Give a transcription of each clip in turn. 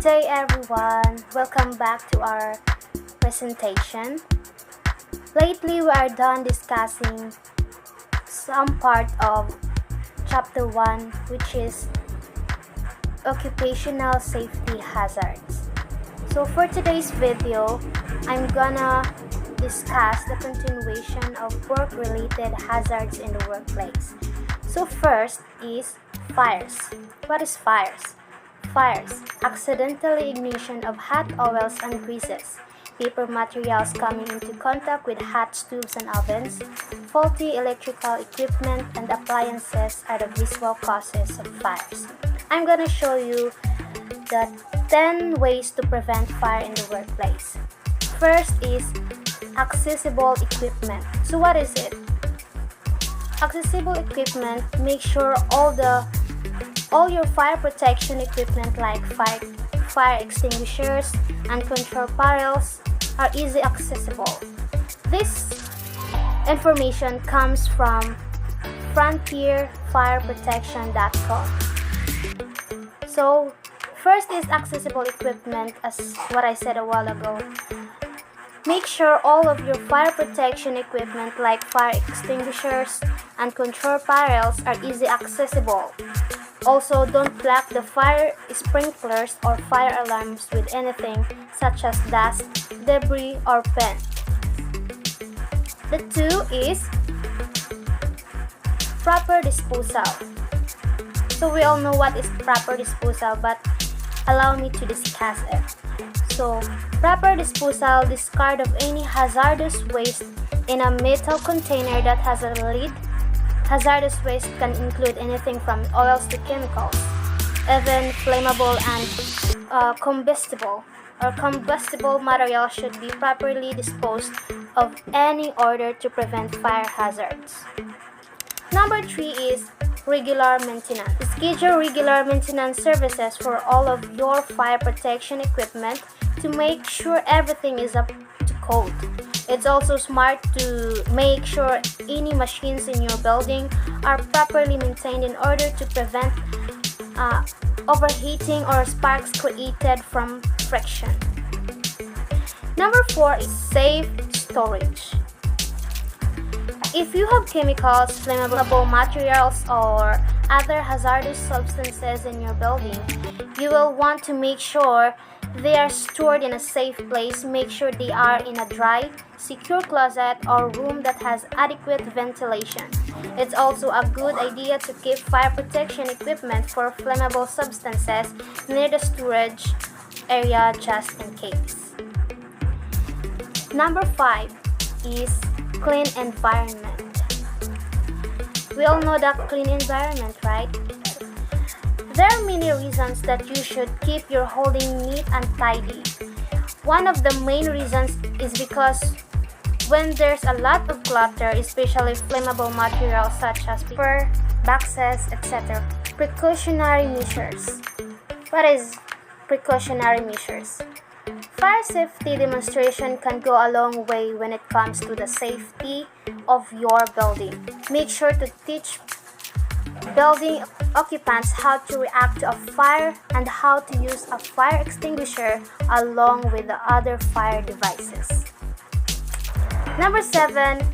day everyone, welcome back to our presentation. Lately we are done discussing some part of chapter 1, which is occupational safety hazards. So for today's video, I'm gonna discuss the continuation of work-related hazards in the workplace. So first is fires. What is fires? Fires, accidental ignition of hot oils and greases, paper materials coming into contact with hot stoves and ovens, faulty electrical equipment and appliances are the visual causes of fires. I'm gonna show you the 10 ways to prevent fire in the workplace. First is accessible equipment. So what is it? Accessible equipment, make sure all your fire protection equipment like fire extinguishers and control panels are easy accessible. This information comes from frontierfireprotection.com. So first is accessible equipment, as what I said a while ago. Make sure all of your fire protection equipment like fire extinguishers and control panels are easy accessible. Also, don't block the fire sprinklers or fire alarms with anything such as dust, debris, or paint. The 2 is proper disposal. So we all know what is proper disposal, but allow me to discuss it. So, proper disposal, discard of any hazardous waste in a metal container that has a lid. Hazardous waste can include anything from oils to chemicals, even flammable and combustible material should be properly disposed of in order to prevent fire hazards. Number 3 is regular maintenance. Schedule regular maintenance services for all of your fire protection equipment to make sure everything is up to code. It's also smart to make sure any machines in your building are properly maintained in order to prevent overheating or sparks created from friction. Number 4 is safe storage. If you have chemicals, flammable materials, or other hazardous substances in your building, you will want to make sure they are stored in a safe place. Make sure they are in a dry, secure closet or room that has adequate ventilation. It's also a good idea to keep fire protection equipment for flammable substances near the storage area just in case. Number 5 is clean environment. We all know that clean environment, right? There are many reasons that you should keep your holding neat and tidy. One of the main reasons is because when there's a lot of clutter, especially flammable materials such as paper, boxes, etc. Precautionary measures. What is precautionary measures? Fire safety demonstration can go a long way when it comes to the safety of your building. Make sure to teach building occupants how to react to a fire and how to use a fire extinguisher along with the other fire devices. Number 7,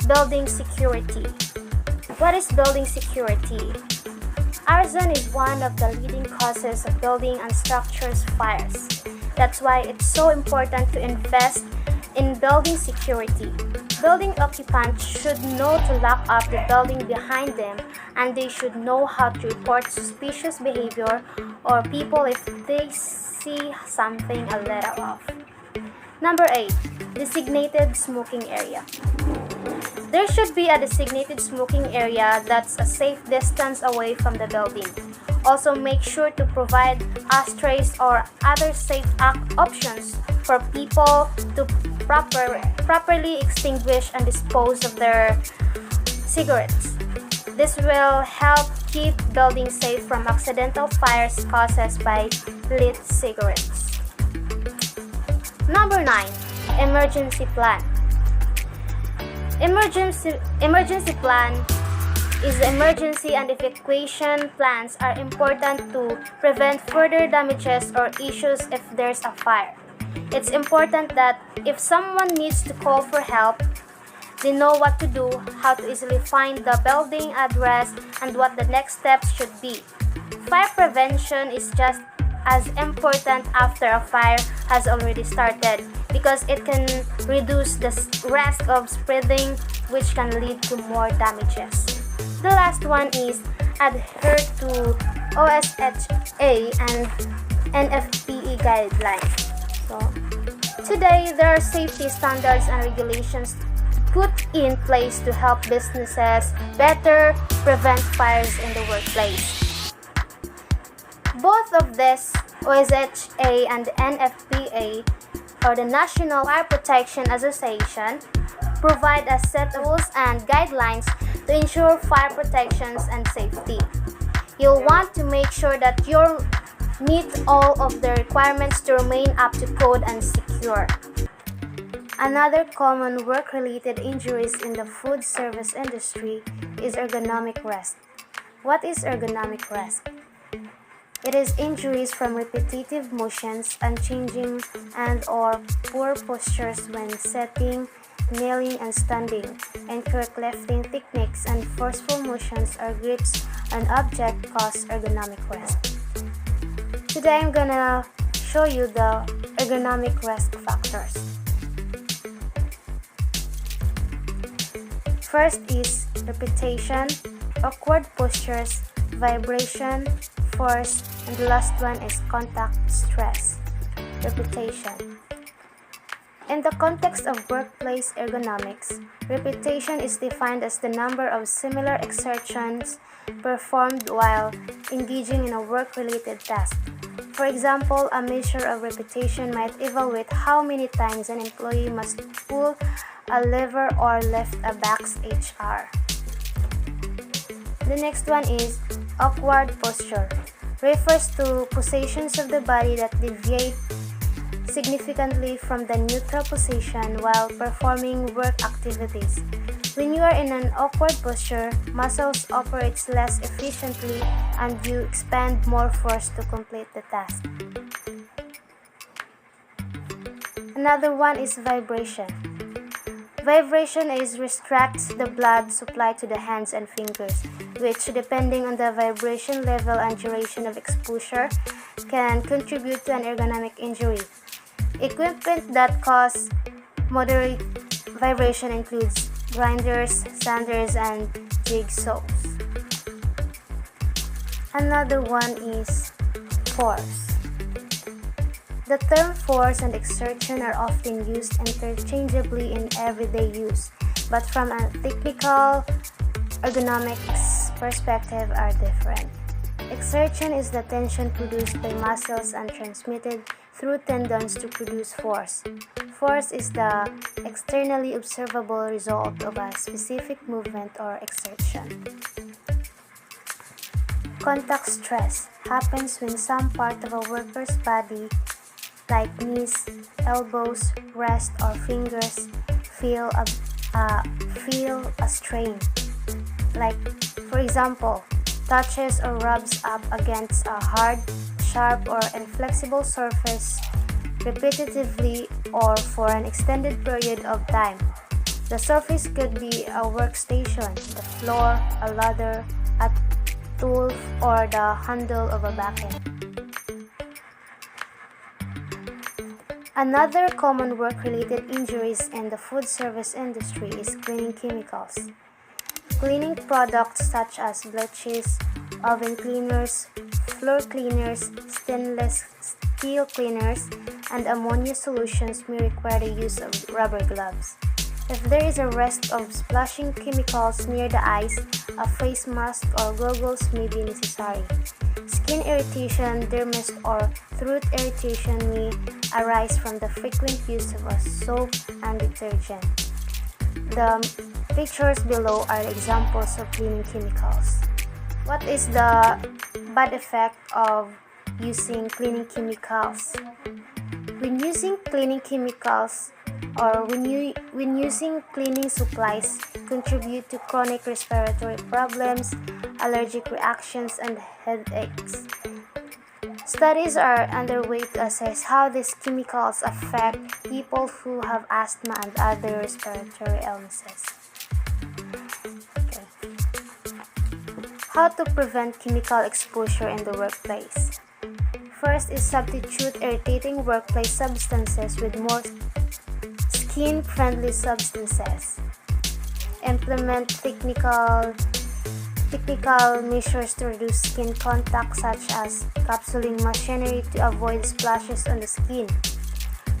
building security. What is building security? Arson is one of the leading causes of building and structures fires. That's why it's so important to invest in building security. Building occupants should know to lock up the building behind them, and they should know how to report suspicious behavior or people if they see something a little off. Number 8, designated smoking area. There should be a designated smoking area that's a safe distance away from the building. Also, make sure to provide ashtrays or other safe options for people to properly extinguish and dispose of their cigarettes. This will help keep buildings safe from accidental fires caused by lit cigarettes. Number 9, emergency plan. Emergency plan is the emergency and evacuation plans are important to prevent further damages or issues if there's a fire. It's important that if someone needs to call for help, they know what to do, how to easily find the building address, and what the next steps should be. Fire prevention is just as important after a fire has already started because it can reduce the risk of spreading, which can lead to more damages. The last one is adhere to OSHA and NFPE guidelines. So, today there are safety standards and regulations put in place to help businesses better prevent fires in the workplace. Both of this, OSHA and NFPA, or the National Fire Protection Association, provide a set of rules and guidelines to ensure fire protections and safety. You'll want to make sure that you meet all of the requirements to remain up to code and secure. Another common work-related injuries in the food service industry is ergonomic rest. What is ergonomic rest? It is injuries from repetitive motions, unchanging and/or poor postures when sitting, kneeling, and standing, incorrect lifting techniques, and forceful motions or grips on object cause ergonomic rest. Today I'm gonna show you the ergonomic rest factors. First is repetition, awkward postures, vibration, force, and the last one is contact stress. Repetition. In the context of workplace ergonomics, repetition is defined as the number of similar exertions performed while engaging in a work-related task. For example, a measure of repetition might evaluate how many times an employee must pull a lever or lift a box each hour. The next one is awkward posture. Refers to positions of the body that deviate significantly from the neutral position while performing work activities. When you are in an awkward posture, muscles operate less efficiently and you expend more force to complete the task. Another one is vibration. Vibration restricts the blood supply to the hands and fingers, which, depending on the vibration level and duration of exposure, can contribute to an ergonomic injury. Equipment that cause moderate vibration includes grinders, sanders, and jigsaws. Another one is force. The term force and exertion are often used interchangeably in everyday use, but from a technical ergonomics perspective are different. Exertion is the tension produced by muscles and transmitted through tendons to produce force. Force is the externally observable result of a specific movement or exertion. Contact stress happens when some part of a worker's body, like knees, elbows, wrist, or fingers, feel a strain. Like, for example, touches or rubs up against a hard, sharp, or inflexible surface repetitively or for an extended period of time. The surface could be a workstation, the floor, a ladder, a tool, or the handle of a bucket. Another common work-related injuries in the food service industry is cleaning chemicals. Cleaning products such as bleaches, oven cleaners, floor cleaners, stainless steel cleaners, and ammonia solutions may require the use of rubber gloves. If there is a risk of splashing chemicals near the eyes, a face mask or goggles may be necessary. Skin irritation, dermatitis, or throat irritation may arise from the frequent use of a soap and detergent. The pictures below are examples of cleaning chemicals. What is the bad effect of using cleaning chemicals? When using cleaning chemicals, or when using cleaning supplies contribute to chronic respiratory problems, allergic reactions, and headaches. Studies are underway to assess how these chemicals affect people who have asthma and other respiratory illnesses. Okay. How to prevent chemical exposure in the workplace. First is substitute irritating workplace substances with more skin-friendly substances. Implement technical measures to reduce skin contact, such as capsuling machinery to avoid splashes on the skin.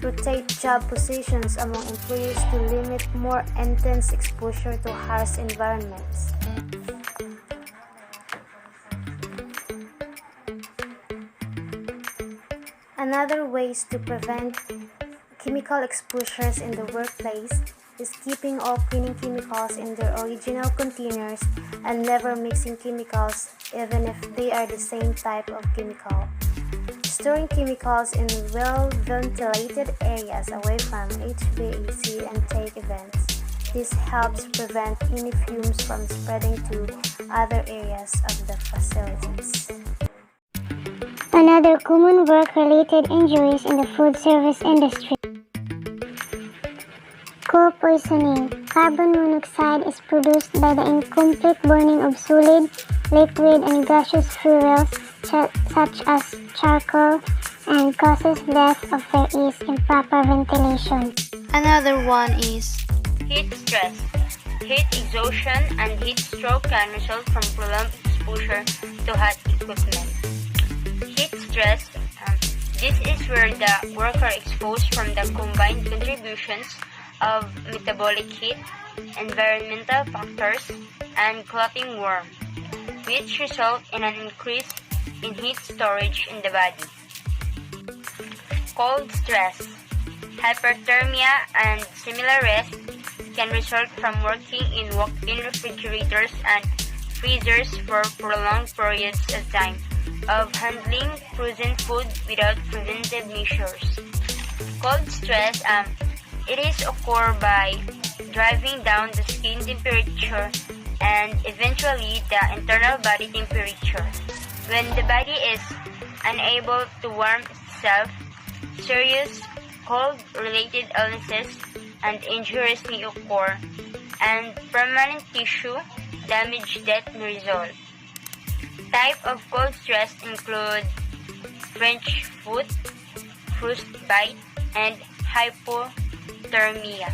Rotate job positions among employees to limit more intense exposure to harsh environments. Another ways to prevent chemical exposures in the workplace is keeping all cleaning chemicals in their original containers and never mixing chemicals even if they are the same type of chemical. Storing chemicals in well-ventilated areas away from HVAC and take events. This helps prevent any fumes from spreading to other areas of the facilities. Another common work-related injuries in the food service industry. Coal poisoning. Carbon monoxide is produced by the incomplete burning of solid, liquid, and gaseous fuels such as charcoal and causes death if there is improper ventilation. Another one is heat stress. Heat exhaustion and heat stroke can result from prolonged exposure to hot equipment. Heat stress, this is where the worker exposed from the combined contributions of metabolic heat, environmental factors, and clothing warmth, which result in an increase in heat storage in the body. Cold stress, hyperthermia, and similar risks can result from working in walk-in refrigerators and freezers for prolonged periods of time, of handling frozen food without preventive measures. Cold stress, it is occur by driving down the skin temperature and eventually the internal body temperature. When the body is unable to warm itself, serious cold-related illnesses and injuries may occur, and permanent tissue damage that may result. Type of cold stress include French foot, frostbite, and hypothermia.